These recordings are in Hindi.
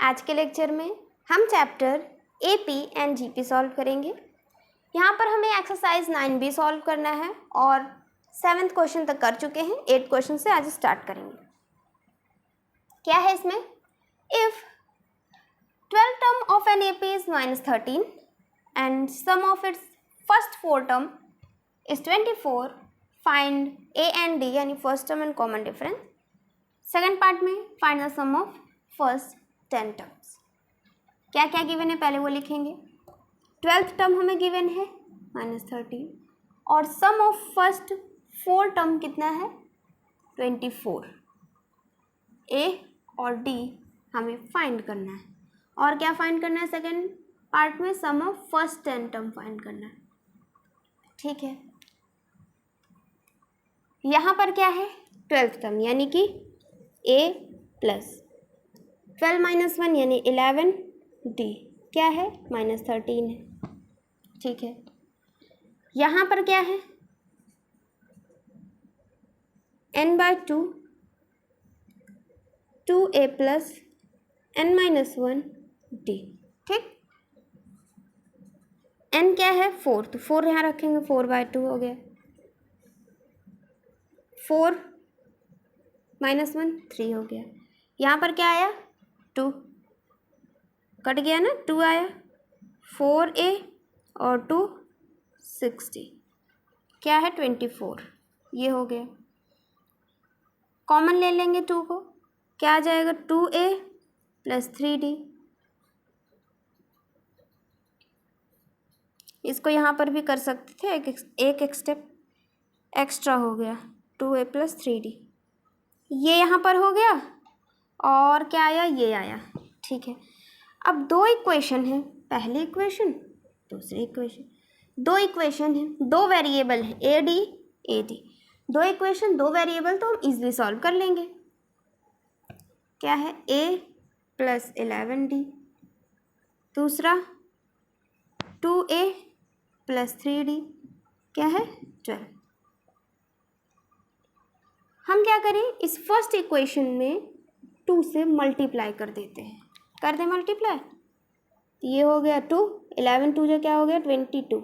आज के लेक्चर में हम chapter AP and GP solve करेंगे। यहाँ पर हमें एक्सरसाइज 9B सॉल्व करना है और 7th क्वेश्चन तक कर चुके हैं। 8 क्वेश्चन से आज स्टार्ट करेंगे। क्या है इसमें? If 12 term of an AP is -13 and sum of its first 4 term is 24, find A and D यानी first term and common difference. Second part में find the sum of first 10 terms. क्या क्या गिवन है पहले वो लिखेंगे। 12th टर्म हमें गिवन है -13 और सम ऑफ फर्स्ट 4 टर्म कितना है 24। A और D हमें फाइंड करना है। और क्या फाइंड करना है सेकेंड पार्ट में? सम ऑफ फर्स्ट 10 टर्म फाइंड करना है। ठीक है, यहाँ पर क्या है 12th टर्म यानी कि A प्लस 12 - 1 यानी 11, D क्या है -13 है। ठीक है, यहाँ पर क्या है n/2 2A plus n-1 D। ठीक, n क्या है 4, तो 4 यहाँ रखेंगे, 4/2 हो गया। 4 - 1 3 हो गया। यहाँ पर क्या आया 2 कट गया ना, 2 आया। 4A और 2 60 क्या है 24, ये हो गया। कॉमन ले लेंगे 2 को, क्या आ जाएगा 2A प्लस 3D। इसको यहाँ पर भी कर सकते थे, एक स्टेप एक्स्ट्रा हो गया 2A प्लस 3D। ये यहाँ पर हो गया और क्या आया, ये आया। ठीक है, अब 2 इक्वेशन है, पहली इक्वेशन दूसरी इक्वेशन। 2 इक्वेशन है, 2 वेरिएबल है AD AD। 2 इक्वेशन 2 वेरिएबल तो हम इजीली सॉल्व कर लेंगे। क्या है A प्लस 11D, दूसरा 2A प्लस 3D क्या है 12। हम क्या करें, इस फर्स्ट इक्वेशन में 2 से मल्टीप्लाई कर देते हैं। कर दें मल्टीप्लाई, ये हो गया 2, 11 2 जो क्या हो गया 22,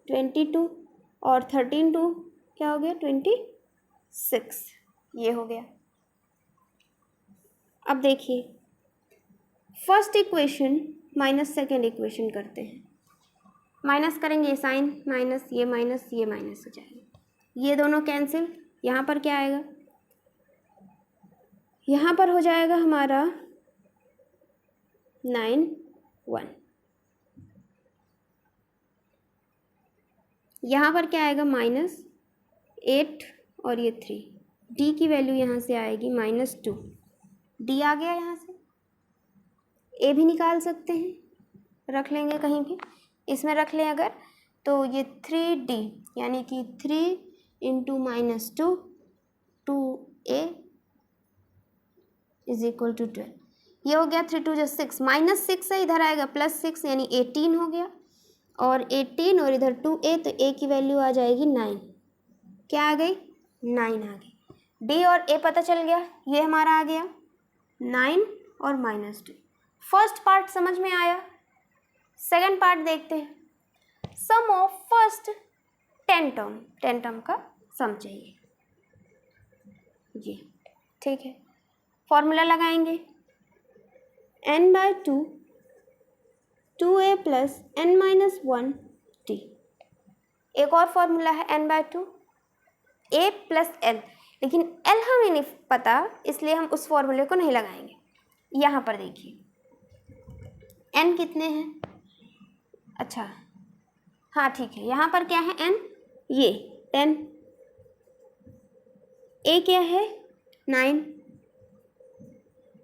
22 और 13 2 क्या हो गया 26, ये हो गया। अब देखिए first equation minus second equation करते हैं। माइनस करेंगे साइन माइनस, ये माइनस हो जाएगा, ये दोनों कैंसिल। यहाँ पर क्या आएगा, यहाँ पर हो जाएगा हमारा 9 1। यहाँ पर क्या आएगा -8 और ये 3। D की वैल्यू यहाँ से आएगी -2। D आ गया, यहाँ से A भी निकाल सकते हैं, रख लेंगे कहीं भी, इसमें रख लें अगर, तो ये 3D यानी कि 3 × -2 2A इज इक्वल टू 12। ये हो गया 3 2 जो 6, -6 से इधर आएगा +6 यानी 18 हो गया। और 18 और इधर 2A, तो A की वैल्यू आ जाएगी 9। क्या आ गई 9 आ गई। D और A पता चल गया, ये हमारा आ गया 9 और -2। फर्स्ट पार्ट समझ में आया। सेकंड पार्ट देखते हैं। सम ऑफ फर्स्ट 10 टर्म का सम चाहिए ये। ठीक है, फॉर्मूला लगाएंगे n/2 2A plus n-1 D। एक और फॉर्मूला है n/2 A प्लस L, लेकिन L हमें नहीं पता इसलिए हम उस फॉर्मूले को नहीं लगाएंगे। यहाँ पर देखिए n कितने हैं, अच्छा हाँ ठीक है, यहाँ पर क्या है n, ये 10, A क्या है 9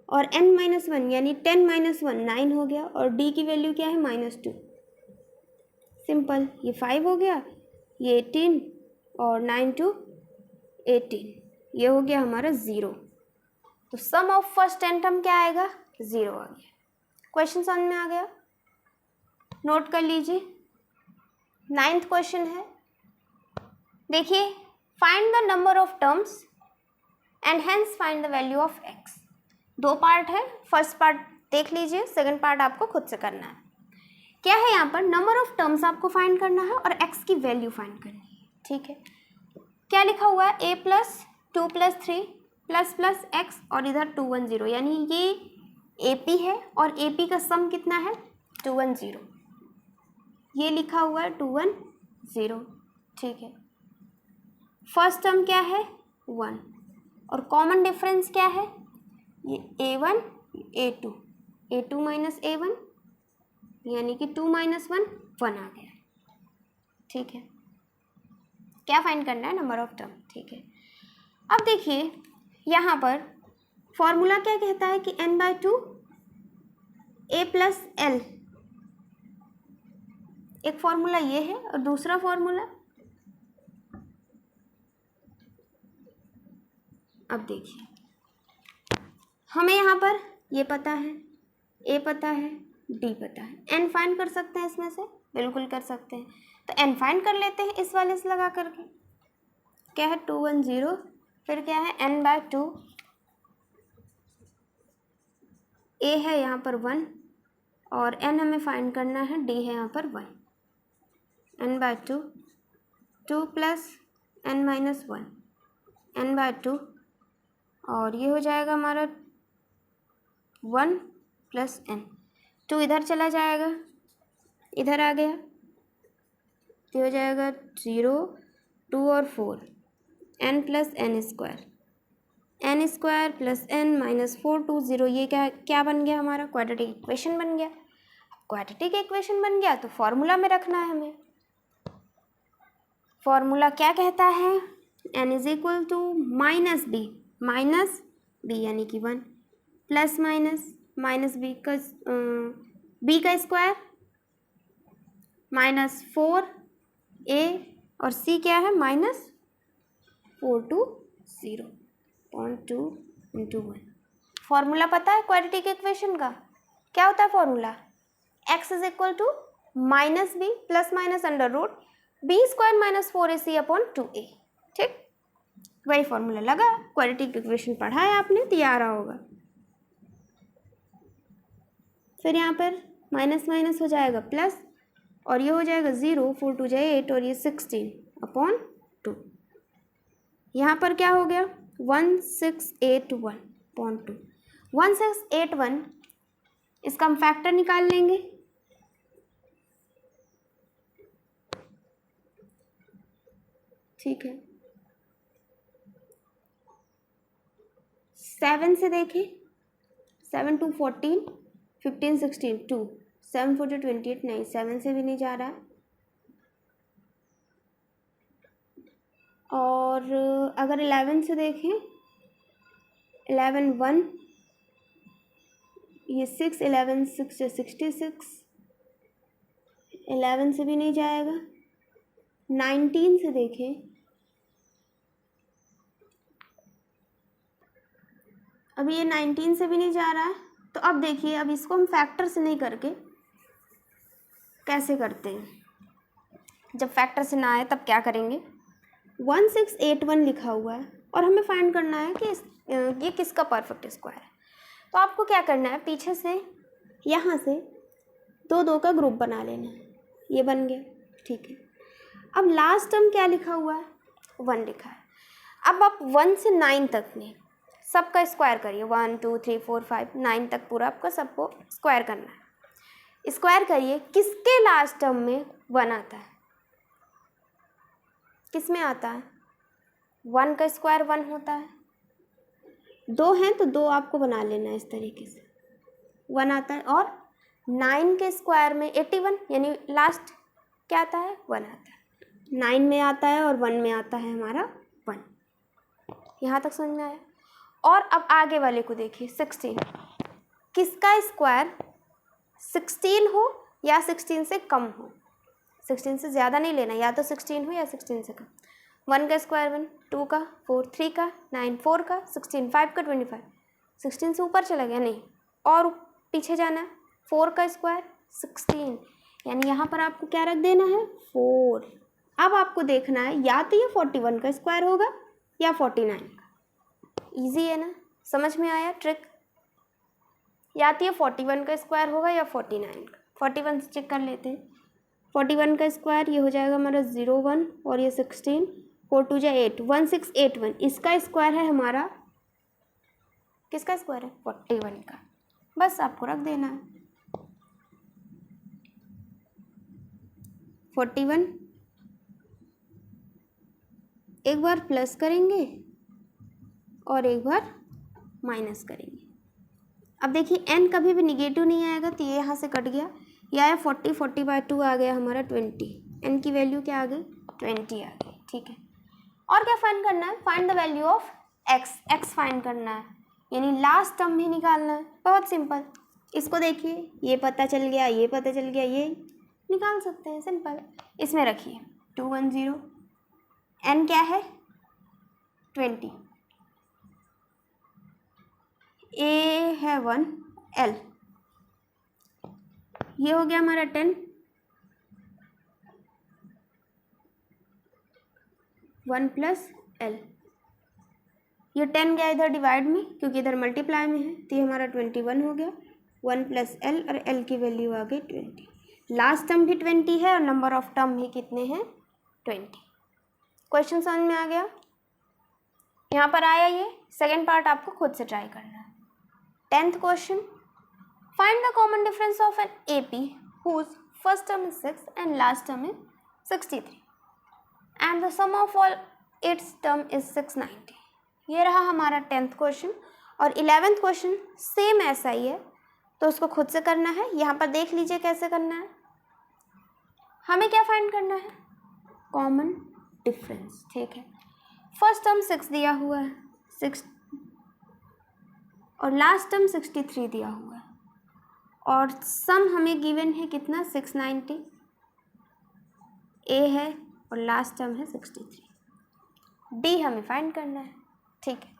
और n-1 यानी 10 - 1 9 हो गया। और D की वैल्यू क्या है -2। सिंपल, ये 5 हो गया, ये 18 और 9 2 18, ये हो गया हमारा 0। तो सम ऑफ फर्स्ट 10 टर्म क्या आएगा 0 आ गया। क्वेश्चन समझ में आ गया, नोट कर लीजिए। 9th क्वेश्चन है, देखिए find the number of terms and hence find the value of x। 2 part है, फर्स्ट पार्ट देख लीजिए, सेकंड पार्ट आपको खुद से करना है। क्या है यहाँ पर, नंबर ऑफ टर्म्स आपको फाइंड करना है और x की वैल्यू फाइंड करनी है, ठीक है। क्या लिखा हुआ है, a plus 2 plus 3 plus plus x और इधर 210, यानी ये AP है और AP का सम कितना है 210, ये लिखा हुआ है 210, ठीक है। फर्स्ट टर्म क्या है 1 और कॉमन डिफरेंस क्या है, ये a1 a2 माइनस a1, यानी कि 2 माइनस 1 1 आ गया, ठीक है। क्या फाइंड करना है, नंबर ऑफ टर्म, ठीक है। अब देखिए यहाँ पर फॉर्मूला क्या कहता है कि n/2 a प्लस l, एक फॉर्मूला ये है और दूसरा फॉर्मूला, अब देखिए हमें यहाँ पर ये पता है, a पता है, d पता है, n फाइंड कर सकते हैं इसमें से, बिल्कुल कर सकते हैं। तो n फाइंड कर लेते हैं इस वाले से लगा करके, क्या है 210, फिर क्या है n/2, a है यहाँ पर 1 और n हमें फाइंड करना है, d है यहाँ पर 1, n/2 2 plus n minus 1 n/2 और ये हो जाएगा हमारा 1 प्लस n, 2 इधर चला जाएगा, इधर आ गया, ये हो जाएगा 0 2 और 4 n plus n square plus n minus 4 2 0, ये क्या बन गया हमारा, क्वाड्रेटिक इक्वेशन बन गया। क्वाड्रेटिक इक्वेशन बन गया तो फॉर्मूला में रखना है हमें। फॉर्मूला क्या कहता है, n is equal to minus b यानी कि 1 प्लस माइनस बी का स्क्वायर माइनस 4a और c क्या है माइनस 420.2 इंटू 1। फॉर्मूला पता है क्वाड्रेटिक इक्वेशन का, क्या होता है formula, x is equal to minus b plus minus under root b square minus 4ac upon 2a, ठीक, वही फॉर्मूला लगा। क्वाड्रेटिक इक्वेशन पढ़ा है आपने तो ये आ रहा होगा। फिर यहाँ पर माइनस माइनस हो जाएगा प्लस और ये हो जाएगा 0 4 2 जाए 8 और ये 16 अपॉन 2, यहाँ पर क्या हो गया 1681.2, 1681, इसका हम फैक्टर निकाल लेंगे, ठीक है। 7 से देखें, 7 2 14 15 16 2 7 4 28 नहीं, 7 से भी नहीं जा रहा। और अगर 11 से देखें, 11 1, ये 6 11 6 से 66, 11 से भी नहीं जाएगा। 19 से देखें, अभी ये 19 से भी नहीं जा रहा है। तो अब देखिए, अब इसको हम फैक्टर से नहीं करके कैसे करते हैं, जब फैक्टर से ना आए तब क्या करेंगे, 1681 लिखा हुआ है और हमें फाइंड करना है कि ये किसका परफेक्ट स्क्वायर है। तो आपको क्या करना है, पीछे से यहाँ से 2 2 का ग्रुप बना लेना है, ये बन गया, ठीक है। अब लास्ट टर्म क्या लिखा हुआ है, 1 लिखा है। अब आप 1 से 9 तक में सबका स्क्वायर करिए, 1 2 3 4 5 9 तक पूरा आपको सबको स्क्वायर करना है। स्क्वायर करिए, किसके लास्ट टर्म में 1 आता है, किस में आता है, 1 का स्क्वायर 1 होता है। 2 हैं तो 2 आपको बना लेना है इस तरीके से, 1 आता है। और 9 के स्क्वायर में 81, यानी लास्ट क्या आता है 1 आता है, 9 में आता है और 1 में आता है हमारा 1। यहाँ तक समझ में आया। और अब आगे वाले को देखिए, 16, किसका स्क्वायर 16 हो या 16 से कम हो, 16 से ज़्यादा नहीं लेना, या तो 16 हो या 16 से कम। 1 का स्क्वायर 1, 2 का 4, 3 का 9, 4 का 16, 5 का 25, 16 से ऊपर चला गया नहीं, और पीछे जाना है, 4 का स्क्वायर 16, यानी यहाँ पर आपको क्या रख देना है 4। अब आपको देखना है या तो ये 41 का स्क्वायर होगा या 49 का। ईजी है ना, समझ में आया ट्रिक। या तो ये 41 का स्क्वायर होगा या 49 का। 41 से चेक कर लेते हैं। 41 का स्क्वायर ये हो जाएगा हमारा 01 और ये 16, 4 2 जा 8, 1681। इसका स्क्वायर है हमारा, किसका स्क्वायर है? 41 का। बस आपको रख देना है 41, एक बार प्लस करेंगे और एक बार माइनस करेंगे। अब देखिए n कभी भी निगेटिव नहीं आएगा, तो ये यहाँ से कट गया, ये आया 40, 40/2 आ गया हमारा 20। n की वैल्यू क्या आ गई? 20 आ गई। ठीक है, और क्या फाइंड करना है? Find the value of x find करना है, यानी लास्ट टर्म भी निकालना है। बहुत सिंपल, इसको देखिए, ये पता चल गया, ये पता चल गया, ये निकाल सकते हैं, सिंपल। इसमें रखिए 210, n क्या है? 20, a है 1, l, ये हो गया हमारा 10, 1 प्लस l, ये 10 गया इधर डिवाइड में, क्योंकि इधर मल्टीप्लाई में है, तो ये हमारा 21 हो गया। 1 प्लस l, और l की वैल्यू आ गई 20। लास्ट टर्म भी 20 है और नंबर ऑफ टर्म भी कितने हैं? 20। क्वेश्चन समझ में आ गया? यहाँ पर आया ये। सेकेंड पार्ट आपको खुद से ट्राई करना है। 10th question, find the common difference of an AP whose first term is 6 and last term is 63 and the sum of all its term is 690। ये रहा हमारा 10th क्वेश्चन। और 11th क्वेश्चन सेम ऐसा ही है, तो उसको खुद से करना है। यहाँ पर देख लीजिए कैसे करना है। हमें क्या फाइंड करना है? Common difference. ठीक है, फर्स्ट टर्म 6 दिया हुआ है, 6, और लास्ट टर्म 63 दिया हुआ है, और सम हमें गिवन है कितना? 690, ए है और लास्ट टर्म है 63। डी हमें फाइंड करना है। ठीक है,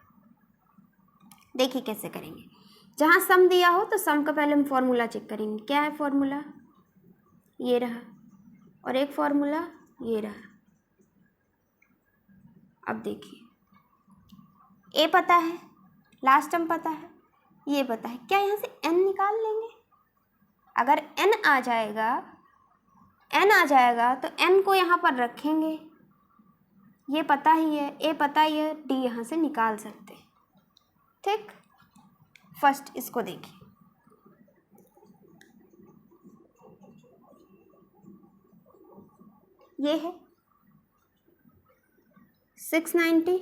देखिए कैसे करेंगे। जहाँ सम दिया हो तो सम का पहले हम फॉर्मूला चेक करेंगे। क्या है फॉर्मूला? ये रहा, और एक फॉर्मूला ये रहा। अब देखिए, ए पता है, लास्ट टर्म पता है, ये पता है। क्या यहाँ से n निकाल लेंगे? अगर n आ जाएगा तो n को यहाँ पर रखेंगे, ये पता ही है, ए पता ही है, डी यहाँ से निकाल सकते हैं। ठीक, फर्स्ट इसको देखिए, ये है 690,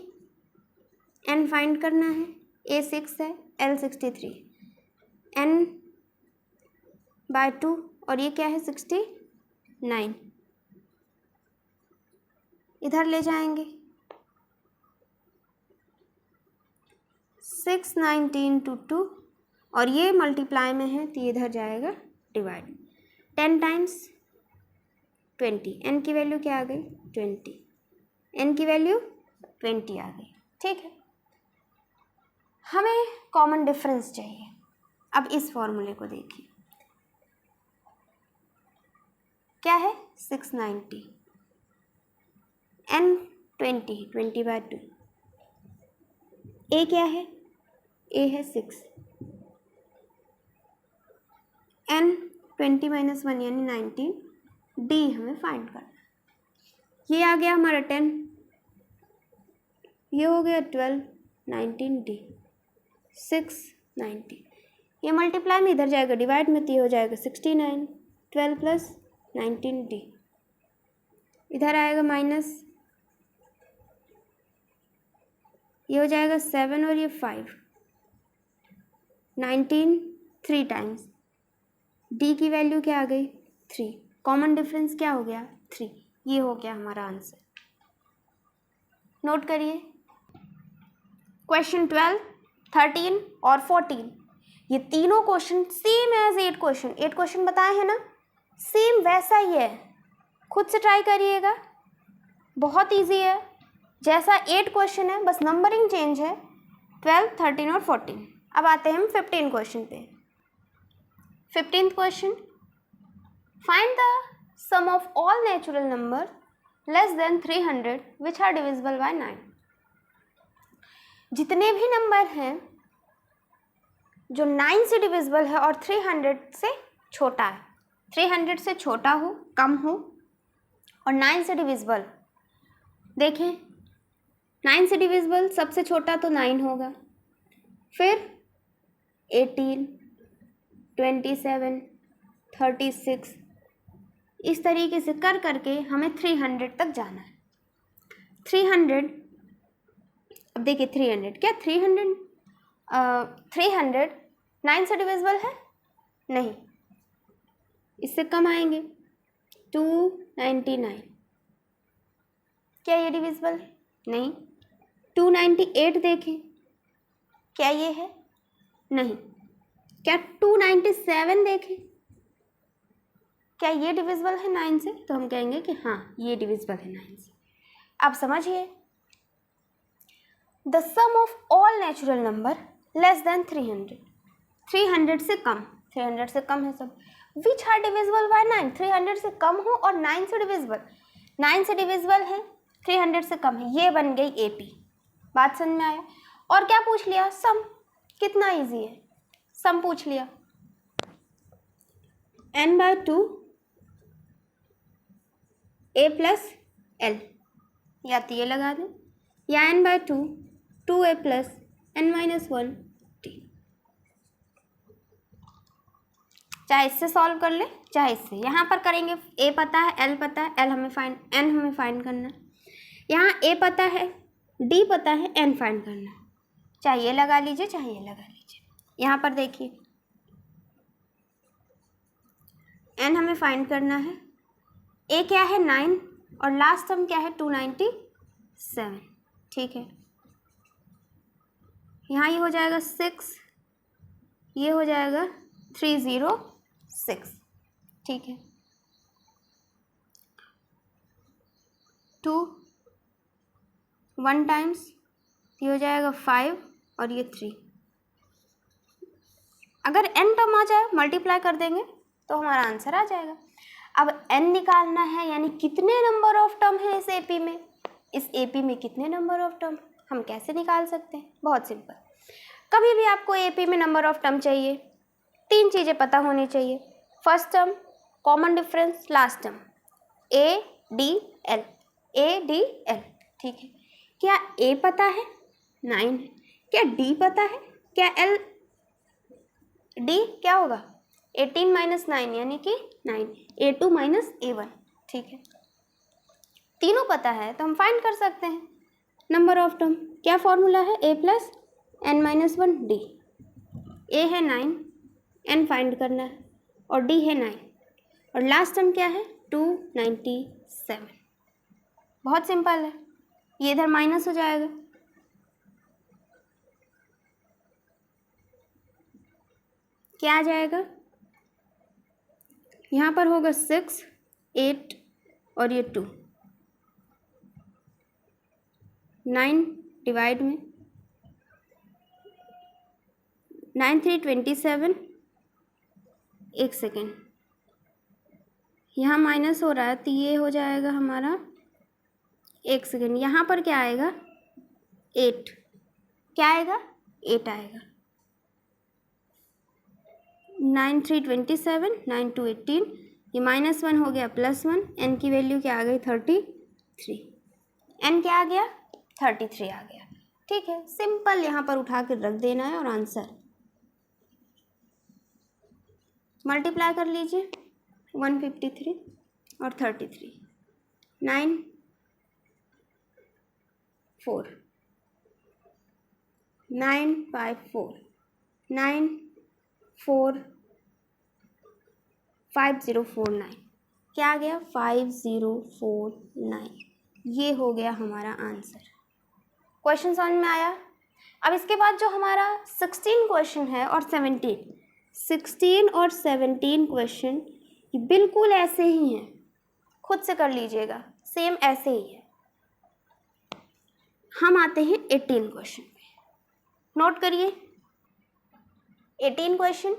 n फाइंड करना है, a 6 है, l 63, n बाय 2, और ये क्या है? 69। इधर ले जाएंगे, 690 into 2, और ये मल्टीप्लाई में है तो ये इधर जाएगा डिवाइड। 10 टाइम्स 20, n की वैल्यू क्या आ गई? 20, n की वैल्यू 20 आ गई। ठीक है, हमें कॉमन डिफरेंस चाहिए। अब इस फॉर्मूले को देखिए, क्या है? 690, n 20/2, a क्या है? a है 6, n 20 - 1 यानी 19, d हमें फाइंड करना है। ये आ गया हमारा 10, ये हो गया 12, 19 d, 690। ये मल्टीप्लाई में इधर जाएगा डिवाइड में, तो ये हो जाएगा 69, 12 + 19 d, इधर आएगा माइनस, ये हो जाएगा 7 और ये 5, 19 3 टाइम्स, d की वैल्यू क्या आ गई? 3। कॉमन डिफरेंस क्या हो गया? 3। ये हो गया हमारा आंसर। नोट करिए, क्वेश्चन 12, 13 और 14, ये तीनों question same as 8 question. 8 question बताए हैं ना, सेम वैसा ही है। खुद से ट्राई करिएगा, बहुत इजी है। जैसा 8 क्वेश्चन है, बस नंबरिंग चेंज है, 12, 13 और 14। अब आते हैं हम 15 क्वेश्चन पे। 15th question, find the sum of all natural number less than 300 which are divisible by 9। जितने भी नंबर हैं जो 9 से डिविजिबल है और 300 से छोटा है, 300 से छोटा हो, कम हो और 9 से डिविजिबल। देखें 9 से डिविजिबल सबसे छोटा तो 9 होगा, फिर 18, 27, 36, इस तरीके से कर करके हमें 300 तक जाना है। 300, अब देखिए 300 क्या 300 9 से डिविजिबल है? नहीं, इससे कम आएंगे। 299, क्या ये डिविजिबल है? नहीं। 298 देखें, क्या ये है? नहीं। क्या 297 देखें, क्या ये डिविजिबल है 9 से? तो हम कहेंगे कि हाँ ये डिविजिबल है 9 से। अब समझिए, the sum of all natural number less than 300, 300 से कम, 300 से कम है सब, विच आर डिविजिबल बाय 9, 300 से कम हो और 9 से डिविजिबल, 9 से डिविजिबल है, 300 से कम है, ये बन गई एपी। बात समझ में आया? और क्या पूछ लिया? सम। कितना इजी है, सम पूछ लिया। n/2 a प्लस l, या तो ये लगा दें, या n/2 2a plus n-1 t। चाहे इससे सॉल्व कर ले चाहे इससे। यहाँ पर करेंगे, a पता है, l पता है, n हमें फाइंड करना है। यहाँ a पता है, d पता है, n फाइंड करना है। चाहे ये लगा लीजिए चाहे ये लगा लीजिए। यहाँ पर देखिए n हमें फाइंड करना है, a क्या है 9 और लास्ट टर्म क्या है 297, ठीक है। यहाँ ये हो जाएगा 6, ये हो जाएगा 306, ठीक है। 2 1 टाइम्स, ये हो जाएगा 5 और ये 3। अगर n टर्म आ जाए मल्टीप्लाई कर देंगे तो हमारा आंसर आ जाएगा। अब n निकालना है, यानी कितने नंबर ऑफ टर्म है इस एपी में, इस एपी में कितने नंबर ऑफ टर्म, हम कैसे निकाल सकते हैं? बहुत सिंपल। कभी भी आपको एपी में नंबर ऑफ टर्म चाहिए, 3 चीज़ें पता होनी चाहिए। First term, common difference, last term, a d l, a d l, ठीक है। क्या a पता है? 9 है। क्या d पता है? क्या l, d क्या होगा? 18 - 9 यानी कि 9, a2 - a1, ठीक है। तीनों पता है तो हम फाइंड कर सकते हैं नंबर ऑफ टर्म। क्या फॉर्मूला है? a plus n-1 d। a है 9, n फाइंड करना है, और d है 9, और लास्ट टर्म क्या है 297। बहुत सिंपल है, ये इधर माइनस हो जाएगा, क्या आ जाएगा? यहाँ पर होगा 6, 8 और ये 2, 9 डिवाइड में 9 3 27, एक सेकेंड, यहाँ माइनस हो रहा है तो ये हो जाएगा हमारा, एक सेकेंड, यहाँ पर क्या आएगा? 8, क्या आएगा? 8 आएगा। 9 3 27, 9 2 18, ये -1 हो गया +1, n की वैल्यू क्या आ गई? 33, n क्या आ गया? 33 आ गया, ठीक है। सिंपल यहाँ पर उठा कर रख देना है और आंसर मल्टीप्लाई कर लीजिए, 153 और 33, 9 4 9 5 4 9 4 5049, क्या आ गया? 5049, ये हो गया हमारा आंसर। क्वेश्चन समझ में आया? अब इसके बाद जो हमारा 16 क्वेश्चन है और 16 और 17 क्वेश्चन ये बिल्कुल ऐसे ही हैं, खुद से कर लीजिएगा, सेम ऐसे ही है। हम आते हैं 18 क्वेश्चन पे, नोट करिए। 18 question,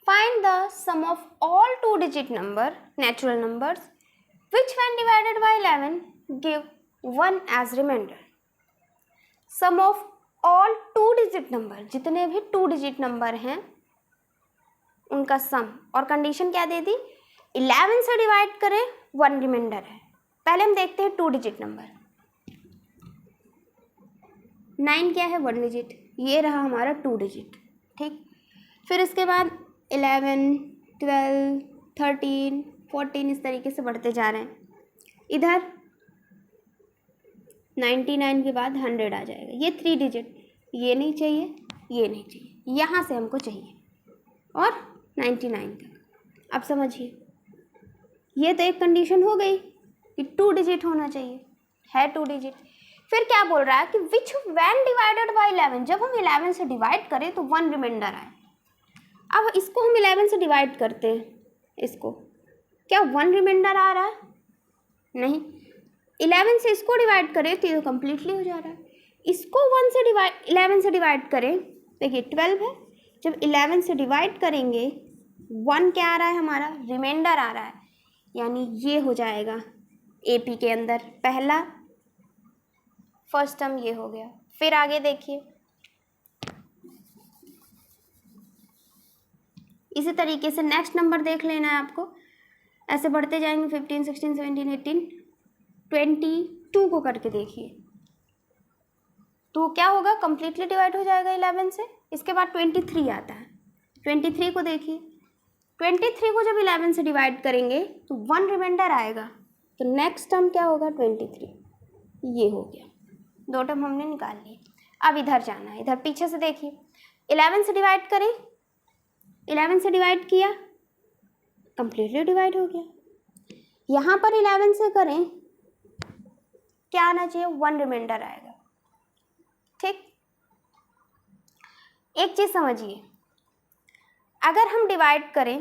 find the sum of all 2 digit number natural numbers which when divided by 11 give 1 as remainder. Sum of all 2 digit number, जितने भी 2 डिजिट नंबर हैं उनका सम। और कंडीशन क्या दे दी, 11 से डिवाइड करें 1 रिमाइंडर है। पहले हम देखते हैं 2 डिजिट नंबर। 9 क्या है, 1 डिजिट, ये रहा हमारा 2 डिजिट, ठीक। फिर इसके बाद 11, 12, 13, 14 इस तरीके से बढ़ते जा रहे हैं। इधर 99 के बाद 100 आ जाएगा, ये 3 डिजिट, ये नहीं चाहिए, ये नहीं चाहिए, यहाँ से हमको चाहिए और 99 तक। अब समझिए, ये तो एक कंडीशन हो गई कि 2 डिजिट होना चाहिए, है 2 डिजिट। फिर क्या बोल रहा है कि विच व्हेन डिवाइडेड बाय 11, जब हम 11 से डिवाइड करें तो 1 रिमाइंडर आए। अब इसको हम 11 से डिवाइड करते हैं, इसको, क्या 1 रिमाइंडर आ रहा है? नहीं। 11 से इसको डिवाइड करें तो ये कम्प्लीटली हो जा रहा है। इसको 11 से डिवाइड करें, देखिए 12 है, जब 11 से डिवाइड करेंगे 1 क्या आ रहा है हमारा, रिमाइंडर आ रहा है, यानी ये हो जाएगा AP के अंदर पहला फर्स्ट टर्म, ये हो गया। फिर आगे देखिए, इसी तरीके से नेक्स्ट नंबर देख लेना है आपको, ऐसे बढ़ते जाएंगे 15, 16, 17, 18, 22 को करके देखिए तो क्या होगा, कम्प्लीटली डिवाइड हो जाएगा 11 से। इसके बाद 23 आता है, 23 को देखिए, 23 को जब 11 से डिवाइड करेंगे तो 1 रिमाइंडर आएगा, तो नेक्स्ट टर्म क्या होगा, 23, ये हो गया। 2 टर्म हमने निकाल लिए। अब इधर जाना है, इधर पीछे से देखिए, 11 से डिवाइड करें, 11 से डिवाइड किया, कम्प्लीटली डिवाइड हो गया। यहाँ पर 11 से करें, क्या आना चाहिए, 1 रिमाइंडर आएगा, ठीक। एक चीज समझिए, अगर हम डिवाइड करें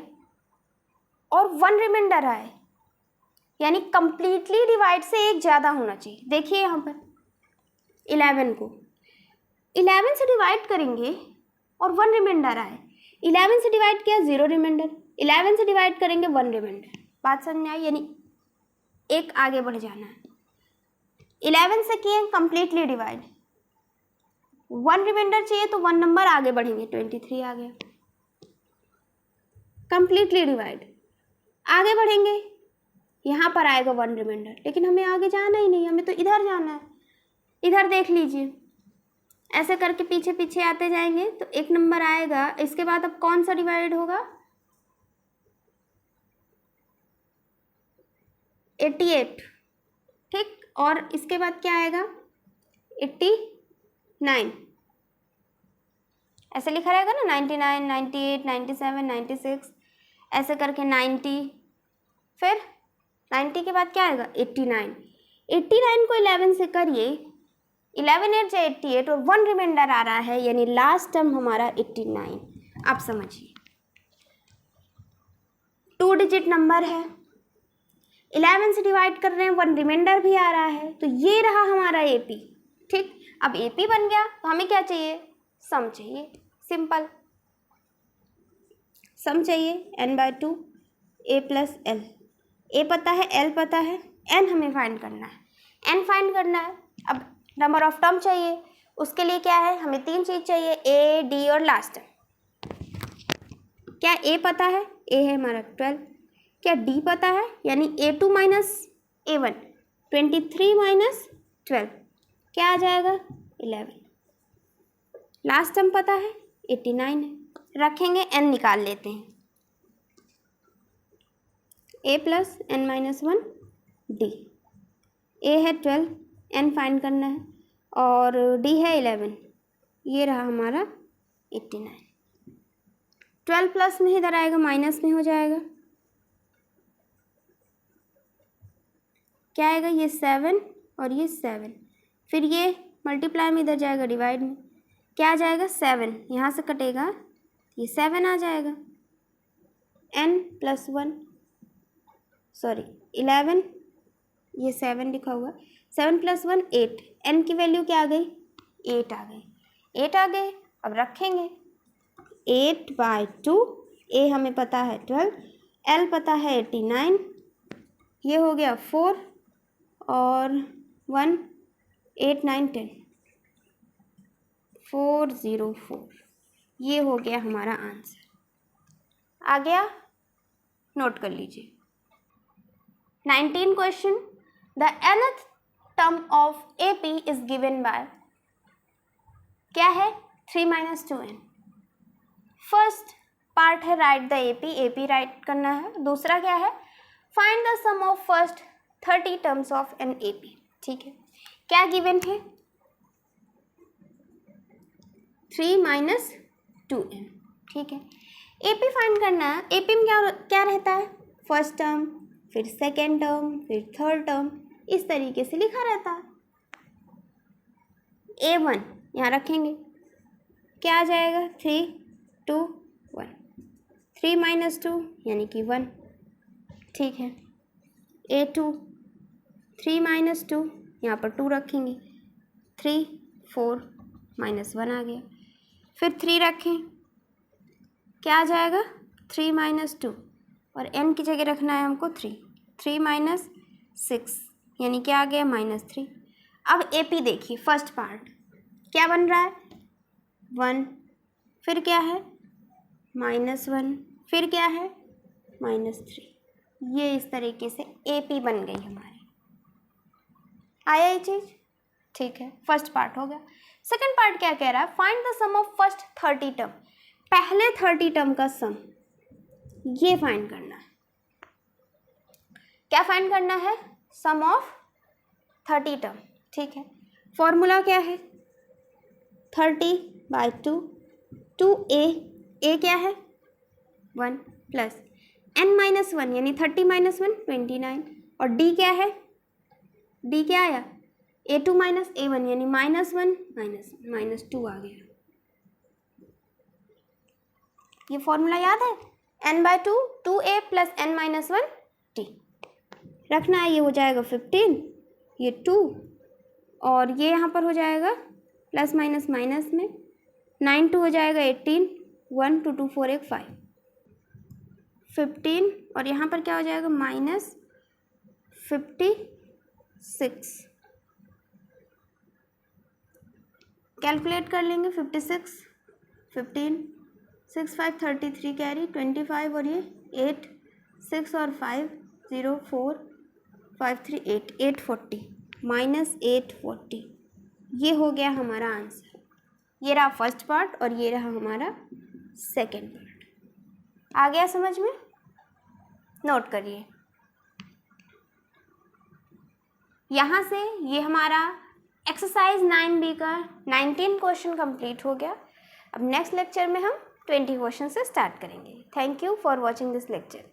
और 1 रिमाइंडर आए, यानी कंप्लीटली डिवाइड से एक ज़्यादा होना चाहिए। देखिए यहाँ पर 11 को 11 से डिवाइड करेंगे और 1 रिमाइंडर आए, 11 से डिवाइड किया 0 रिमाइंडर, 11 से डिवाइड करेंगे 1 रिमाइंडर। बात समझ में आई, यानी एक आगे बढ़ जाना है। 11 से किए कंप्लीटली डिवाइड, 1 रिमाइंडर चाहिए तो 1 नंबर आगे बढ़ेंगे, 23 आ गया। कंप्लीटली डिवाइड, आगे बढ़ेंगे, यहाँ पर आएगा 1 रिमाइंडर, लेकिन हमें आगे जाना ही नहीं, हमें तो इधर जाना है। इधर देख लीजिए, ऐसे करके पीछे पीछे आते जाएंगे तो 1 नंबर आएगा। इसके बाद अब कौन सा डिवाइड होगा, 88, ठीक। और इसके बाद क्या आएगा, 89, ऐसे लिखा रहेगा ना, 99, 98, 97, 96, ऐसे करके 90, फिर 90 के बाद क्या आएगा, 89। 89 को 11 से करिए, 11 8 से 88 और 1 रिमाइंडर आ रहा है, यानी लास्ट टर्म हमारा 89। आप समझिए, 2 डिजिट नंबर है, 11 से डिवाइड कर रहे हैं, 1 रिमाइंडर भी आ रहा है, तो ये रहा हमारा AP, ठीक। अब AP बन गया तो हमें क्या चाहिए, सम चाहिए, सिंपल सम चाहिए, n/2 A + L। A पता है, L पता है, n हमें फाइंड करना है, n फाइंड करना है। अब नंबर ऑफ टर्म चाहिए, उसके लिए क्या है, हमें 3 चीज़ चाहिए, A, D और लास्ट टर्म। क्या A पता है, A है हमारा 12, क्या D पता है, यानी A2 - A1, 23 - 12 क्या आ जाएगा, 11। लास्ट टर्म पता है 89 है, रखेंगे, n निकाल लेते हैं, A + n-1 D। A है 12, n फाइंड करना है, और D है 11, ये रहा हमारा 89। 12 प्लस में इधर आएगा, माइनस में हो जाएगा, क्या आएगा, ये 7 और ये 7, फिर ये मल्टीप्लाई में इधर जाएगा डिवाइड में, क्या आ जाएगा, 7, यहाँ से कटेगा, ये 7 आ जाएगा। n+1, सॉरी 11, ये 7 लिखा हुआ, 7 + 1 8, n की वैल्यू क्या आ गई, 8 आ गई, 8 आ गए। अब रखेंगे, 8/2, A हमें पता है 12, L पता है 89, ये हो गया 4 और 1, 8 9 10, 404। ये हो गया हमारा आंसर। आ गया, नोट कर लीजिए। 19 question, the nth term of AP is given by, क्या है, 3 - 2n। फर्स्ट पार्ट है राइट द AP राइट करना है। दूसरा क्या है, find the sum of first 30 terms of an AP। ठीक है, क्या गिवन है, 3 - 2n। ठीक है, AP फाइंड करना है। AP में क्या रहता है, फर्स्ट टर्म, फिर सेकेंड टर्म, फिर थर्ड टर्म, इस तरीके से लिखा रहता है। A1 यहाँ रखेंगे, क्या आ जाएगा, 3 2 1, 3 - 2 यानी कि 1। ठीक है, A2 3 - 2, यहाँ पर 2 रखेंगे, 3 4 -1 आ गया। फिर 3 रखें, क्या आ जाएगा, 3 - 2, और n की जगह रखना है हमको 3 -6 यानी क्या आ गया, -3। अब AP देखिए, फर्स्ट पार्ट क्या बन रहा है, 1, फिर क्या है, -1, फिर क्या है, -3। ये इस तरीके से AP बन गई हमारी। आया ये चीज़, ठीक है, फर्स्ट पार्ट हो गया। सेकंड पार्ट क्या कह रहा है, find the sum of first 30 term. पहले 30 टर्म का सम ये फाइंड करना है। क्या फाइंड करना है, सम ऑफ 30 टर्म। ठीक है, फॉर्मूला क्या है, 30/2, 2a क्या है, 1 प्लस n - 1 यानी 30 - 1 29, और d क्या है, d क्या आया, A2 - A1 यानी -1 -2 आ गया। ये फॉर्मूला याद है, n/2 2a plus n - 1 d रखना है। ये हो जाएगा 15, ये 2, और ये यहाँ पर हो जाएगा प्लस माइनस माइनस में, 9 2 हो जाएगा 18, 1 2 2 4 1 5 15, और यहाँ पर क्या हो जाएगा, -56। कैलकुलेट कर लेंगे, 56 15 6 5 33 कैरी 25, और ये 8 6 और 5 0 4 5 3 8 840 -840। ये हो गया हमारा आंसर। ये रहा फर्स्ट पार्ट और ये रहा हमारा सेकेंड पार्ट। आ गया समझ में, नोट करिए। यहाँ से ये हमारा एक्सरसाइज 9B का 19 क्वेश्चन कंप्लीट हो गया। अब नेक्स्ट लेक्चर में हम 20 क्वेश्चन से स्टार्ट करेंगे। Thank you for watching this lecture.